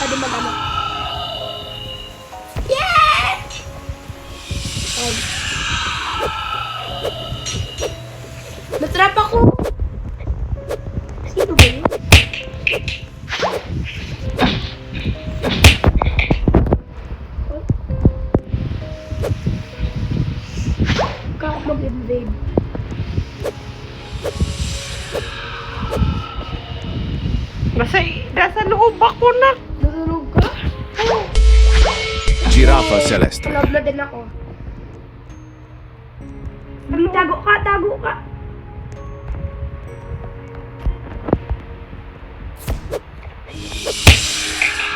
pwede mag-ano. Yeah! Natrap ako. Sino ba yun? Kako mag-invade. Nasa loob ako na. Nasunog ka? Oh. Giraffa celeste. Love na din ako. Tago ka, tago ka.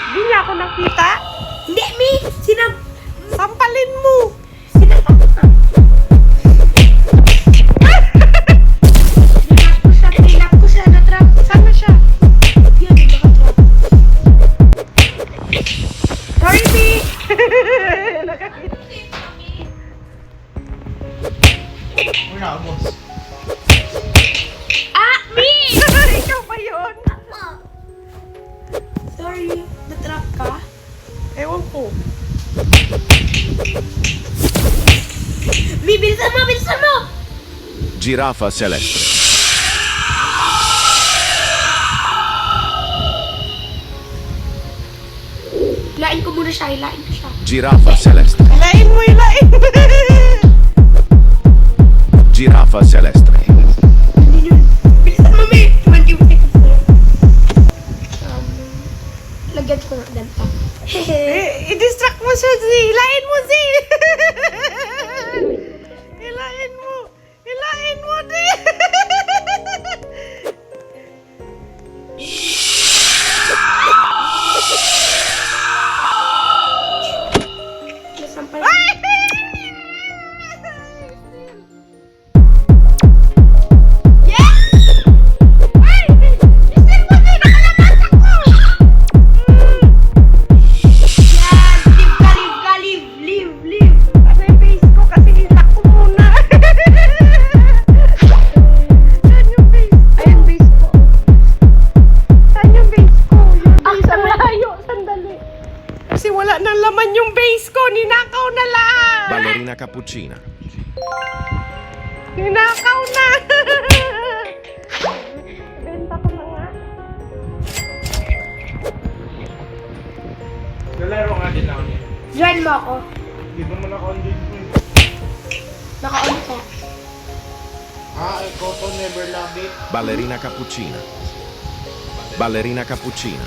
Hindi niya ako nakita. Hindi, Mi! Sampalin mo. Sinab ka. Tinap ko siya, natrap. Saan na siya? Yun, nakatrap. Sorry, Mi! Nakakita. Ah, Mi! Ikaw ba yun? Sorry, natrap ka? Ewan ko. Mi, bilisan mo, bilisan mo! Giraffa celeste. Hilain ko muna siya, hilain ko siya. Giraffa celeste. Ilain mo, ilain. Giraffa celeste. Hindi yun. Bilisan mo, Mi! 20 seconds na. Lagyan ko ng ganta. I-distract mo siya, Z. Ilain mo, Z. Ilain mo. Ilain mo, Z. Nasampal. Leave. Ano yung base ko? Kasi ilak ko muna. Saan yung base? Ayun, base ko. Saan yung base ko? Yung Ang base malayo, sandali. Kasi wala nang laman yung base ko. Ninakaw na lahat. Ballerina cappuccina. Ninakaw na. Benta ko na nga. Lalaro nga din ako niya. Join mo ako. Hindi mo na on-game ko. Naka-on ka. Ikaw to never love it. Ballerina cappuccina. Ballerina cappuccina.